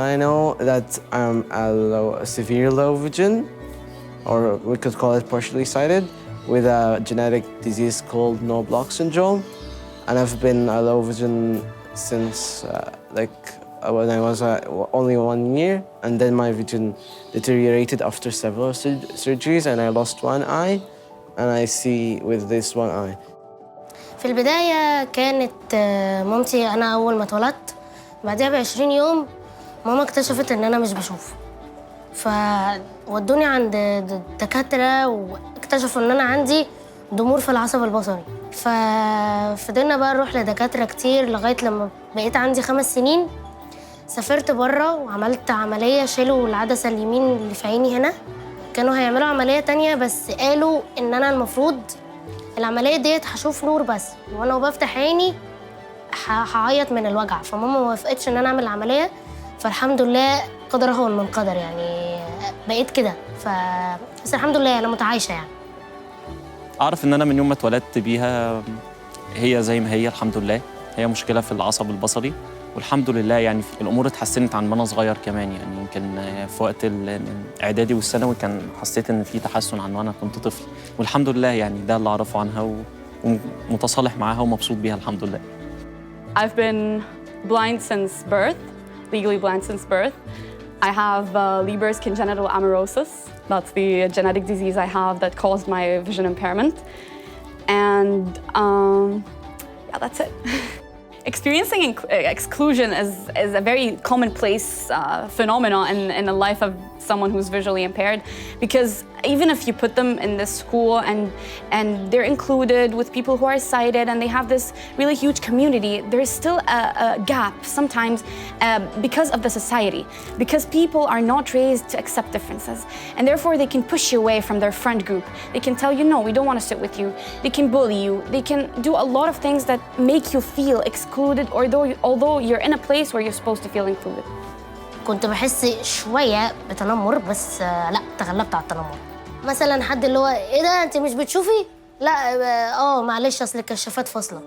I know that I'm severe low vision, or we could call it partially sighted, with a genetic disease called no block syndrome. And I've been low vision since when I was only 1 year, and then my vision deteriorated after several surgeries, and I lost one eye, and I see with this one eye. في البداية كانت مامتي أنا أول ما اتولدت بعدها ب20 يوم ماما اكتشفت إن أنا مش بشوف، فودوني عند دكاترة واكتشفوا إن أنا عندي ضمور في العصب البصري، ففضلنا بقى نروح لدكاترة كتير لغاية لما بقيت عندي 5 سنين. سافرت بره وعملت عملية، شالوا العدسة اليمين اللي في عيني هنا، كانوا هيعملوا عملية تانية بس قالوا إن أنا المفروض العملية ديت هشوف نور بس، وأنا بفتح عيني هعيط من الوجع، فماما ما وافقتش إن أنا أعمل العملية. فالحمد لله قدر هو من قدر، يعني بقيت كده، بس الحمد لله أنا متعايشة يعني. أعرف إن أنا من يوم ما اتولدت بيها هي زي ما هي الحمد لله، هي مشكلة في العصب البصري، والحمد لله يعني الأمور اتحسنت عن ما أنا صغير كمان، يعني يمكن في وقت الإعدادي والثانوي كان حسيت إن في تحسن عن وأنا كنت طفل، والحمد لله يعني ده اللي أعرفه عنها ومتصالح معاها ومبسوط بيها الحمد لله. I've been blind since birth, legally blind since birth. I have Leber's congenital amaurosis. That's the genetic disease I have that caused my vision impairment. And yeah, that's it. Experiencing exclusion is a very commonplace phenomenon in the life of someone who's visually impaired, because even if you put them in this school and they're included with people who are sighted and they have this really huge community, there's still a gap sometimes because of the society, because people are not raised to accept differences, and therefore they can push you away from their friend group. They can tell you, no, we don't want to sit with you. They can bully you. They can do a lot of things that make you feel excluded, although you're in a place where you're supposed to feel included. كنت بحس شوية بتنمر، بس لا تغلبت على التنمر. مثلا حد اللي هو ايه ده انت مش بتشوفي؟ لا معلش اصل الكشافات فاصلة.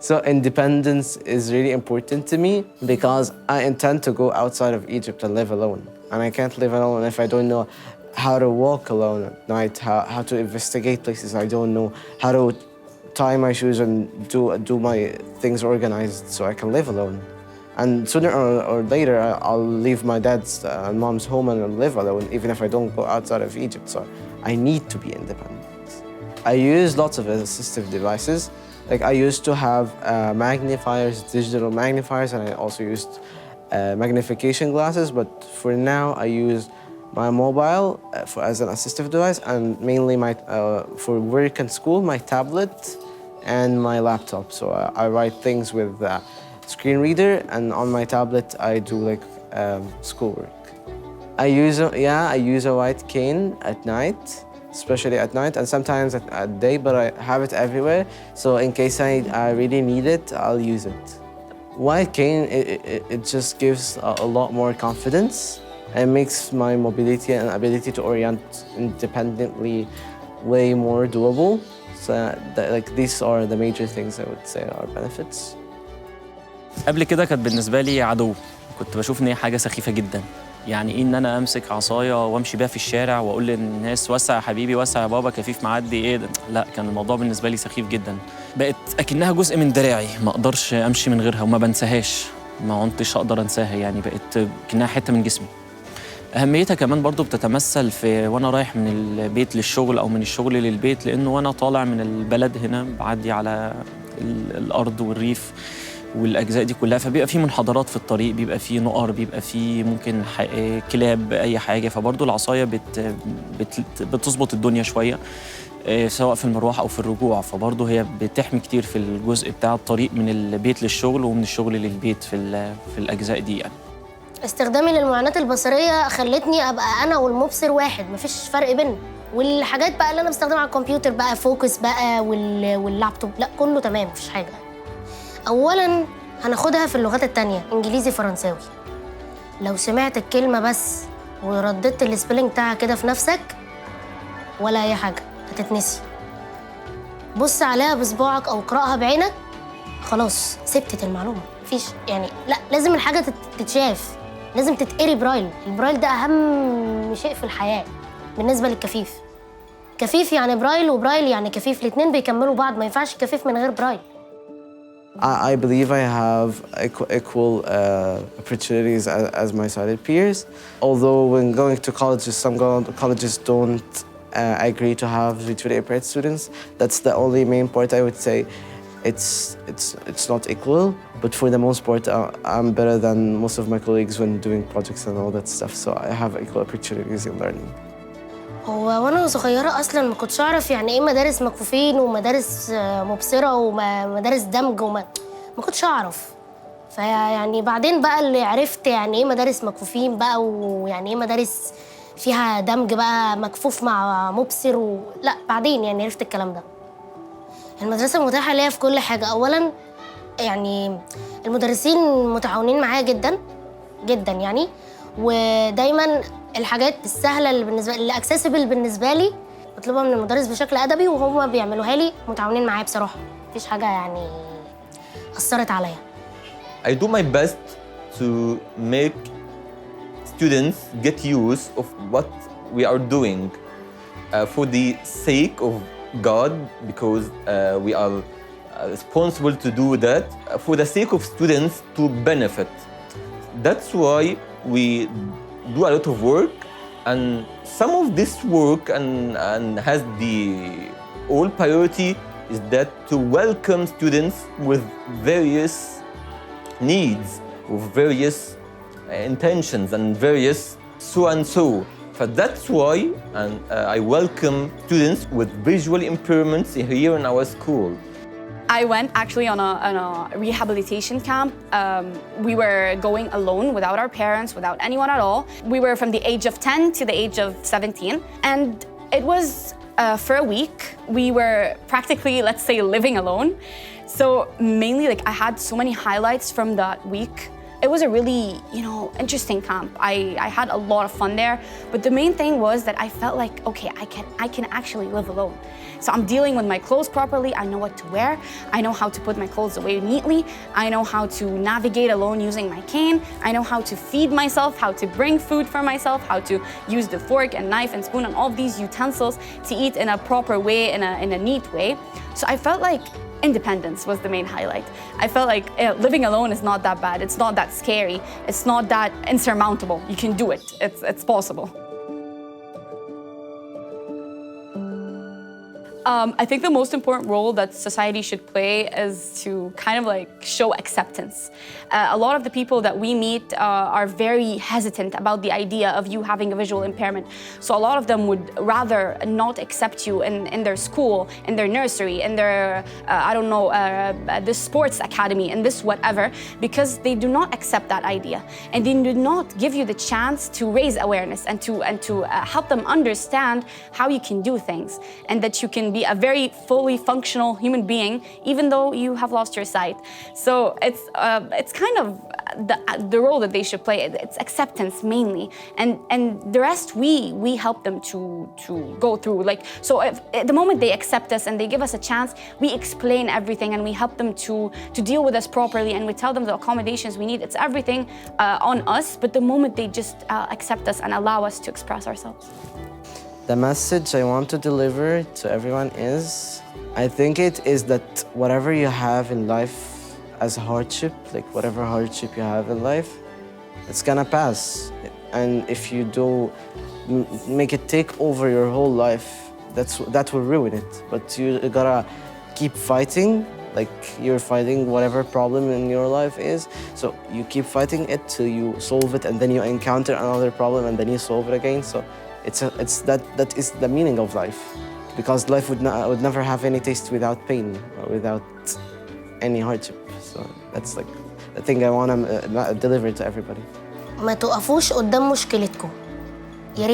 So independence is really important to me because I intend to go outside of Egypt and live alone. And I can't live alone if I don't know how to walk alone at night, how to investigate places I don't know, how to tie my shoes and do my things organized so I can live alone. And sooner or later, I'll leave my dad's and mom's home and live alone, even if I don't go outside of Egypt. So I need to be independent. I use lots of assistive devices. Like I used to have magnifiers, digital magnifiers, and I also used magnification glasses. But for now, I use my mobile as an assistive device, and mainly for work and school, my tablet and my laptop. So I write things with screen reader, and on my tablet I do like schoolwork. I use a white cane at night, especially at night, and sometimes at day, but I have it everywhere. So in case I really need it, I'll use it. White cane, it just gives a lot more confidence and makes my mobility and ability to orient independently way more doable. So these are the major things I would say are benefits. قبل كده كانت بالنسبة لي عدو، كنت بشوف إن هي حاجة سخيفة جدا، يعني إيه إن أنا أمسك عصاية وأمشي بيها في الشارع وأقول للناس وسع يا حبيبي وسع يا بابا كفيف معدي إيه ده؟ لا، كان الموضوع بالنسبة لي سخيف جدا، بقت أكنها جزء من دراعي، ما أقدرش أمشي من غيرها وما بنساهاش، ما كنتش أقدر أنساها، يعني بقت كأنها حتة من جسمي. أهميتها كمان برضو بتتمثل في وأنا رايح من البيت للشغل أو من الشغل للبيت، لأنه وأنا طالع من البلد هنا بعدي على الأرض والريف والأجزاء دي كلها، فبيبقى في منحدرات في الطريق، بيبقى في نقر، بيبقى في ممكن كلاب أي حاجة، فبرضو العصاية بتظبط الدنيا شوية سواء في المروح أو في الرجوع، فبرضو هي بتحمي كتير في الجزء بتاع الطريق من البيت للشغل ومن الشغل للبيت في الأجزاء دي يعني. استخدامي للمعاناة البصرية خلتني أبقى أنا والمبصر واحد، مفيش فرق بيننا، والحاجات بقى اللي أنا بستخدمها على الكمبيوتر بقى فوكس بقى واللابتوب، لا كله تمام مفيش حاجة. اولا هناخدها في اللغات التانية، انجليزي فرنساوي. لو سمعت الكلمه بس ورددت السبيلنج بتاعها كده في نفسك ولا اي حاجه هتتنسي. بص عليها بصباعك او اقراها بعينك، خلاص ثبتت المعلومه. مفيش يعني، لا لازم الحاجه تتشاف، لازم تتقري برايل. البرايل ده اهم شيء في الحياه بالنسبه للكفيف. كفيف يعني برايل، وبرايل يعني كفيف، الاتنين بيكملوا بعض، ما ينفعش كفيف من غير برايل. I believe I have equal opportunities as my sighted peers. Although when going to colleges, some colleges don't agree to have visually impaired students. That's the only main part I would say. It's not equal, but for the most part, I'm better than most of my colleagues when doing projects and all that stuff. So I have equal opportunities in learning. هو وانا صغيره اصلا ما كنتش اعرف يعني ايه مدارس مكفوفين ومدارس مبصره ومدارس دمج ما كنتش اعرف. فيعني بعدين بقى اللي عرفت يعني ايه مدارس مكفوفين بقى، ويعني ايه مدارس فيها دمج بقى، مكفوف مع مبصر لا بعدين يعني عرفت الكلام ده. المدرسه متاحه ليا في كل حاجه. اولا يعني المدرسين متعاونين معايا جدا جدا يعني، ودايما الحاجات السهله اللي اكسسبل بالنسبه لي بطلبها من المدرس بشكل ادبي، وهم بيعملوها لي، متعاونين معايا بصراحه. مفيش حاجه يعني اثرت عليا. I do my best to make students get use of what we are doing for the sake of God, because we are responsible to do that for the sake of students to benefit. That's why we do a lot of work, and some of this work and has the all priority is that to welcome students with various needs, with various intentions and various so and so. But that's why I welcome students with visual impairments here in our school. I went actually on a rehabilitation camp. We were going alone without our parents, without anyone at all. We were from the age of 10 to the age of 17. And it was for a week. We were practically, let's say, living alone. So mainly, like, I had so many highlights from that week. It was a really, interesting camp. I had a lot of fun there. But the main thing was that I felt like, okay, I can actually live alone. So I'm dealing with my clothes properly. I know what to wear. I know how to put my clothes away neatly. I know how to navigate alone using my cane. I know how to feed myself, how to bring food for myself, how to use the fork and knife and spoon and all these utensils to eat in a proper way, in a neat way. So I felt like independence was the main highlight. I felt like living alone is not that bad. It's not that scary. It's not that insurmountable. You can do it. It's possible. I think the most important role that society should play is to kind of like show acceptance. A lot of the people that we meet are very hesitant about the idea of you having a visual impairment. So a lot of them would rather not accept you in their school, in their nursery, in their, the sports academy, in this whatever, because they do not accept that idea. And they do not give you the chance to raise awareness and to help them understand how you can do things and that you can be a very fully functional human being, even though you have lost your sight. So it's kind of the role that they should play. It's acceptance mainly, and the rest we help them to go through. Like, so if, the moment they accept us and they give us a chance, we explain everything and we help them to deal with us properly, and we tell them the accommodations we need. It's everything on us, but the moment they just accept us and allow us to express ourselves. The message I want to deliver to everyone is, I think it is that whatever you have in life as a hardship, like whatever hardship you have in life, it's gonna pass. And if you do make it take over your whole life, that will ruin it. But you gotta keep fighting, like you're fighting whatever problem in your life is. So you keep fighting it till you solve it, and then you encounter another problem, and then you solve it again. So that is the meaning of life, because life would never have any taste without pain or without any hardship. So that's like the thing I want to deliver to everybody. ما تقفوش قدام مشكلتكم. يا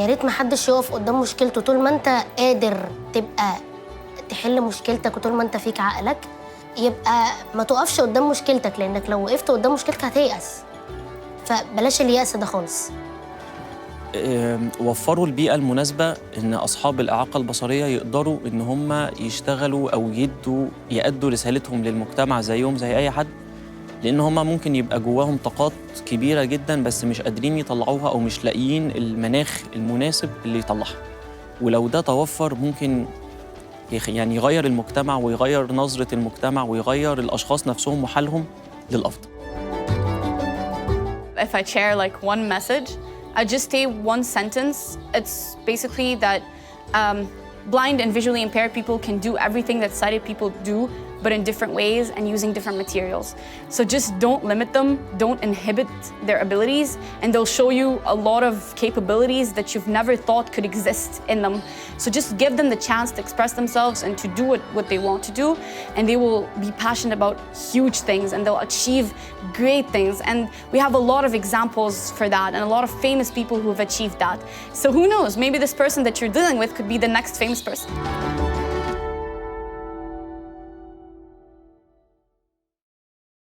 ريت ما حدش يقف قدام مشكلته. طول ما انت قادر تبقى تحل مشكلتك وطول ما انت فيك عقلك، يبقى ما تقفش قدام مشكلتك، لانك لو وقفت قدام مشكلتك هتيأس. فبلاش اليأس ده خالص. وفروا البيئة المناسبة إن أصحاب الإعاقة البصرية يقدروا إن هم يشتغلوا أو يأدوا رسالتهم للمجتمع زيهم زي أي حد، لأن هم ممكن يبقى جواهم طاقات كبيرة جدا بس مش قادرين يطلعوها أو مش لاقيين المناخ المناسب اللي يطلعها. ولو ده توفر ممكن يعني يغير المجتمع ويغير نظرة المجتمع ويغير الأشخاص نفسهم وحالهم للأفضل. If I share like one message, I just say one sentence. It's basically that blind and visually impaired people can do everything that sighted people do, but in different ways and using different materials. So just don't limit them, don't inhibit their abilities, and they'll show you a lot of capabilities that you've never thought could exist in them. So just give them the chance to express themselves and to do what they want to do, and they will be passionate about huge things and they'll achieve great things. And we have a lot of examples for that and a lot of famous people who have achieved that. So who knows, maybe this person that you're dealing with could be the next famous person.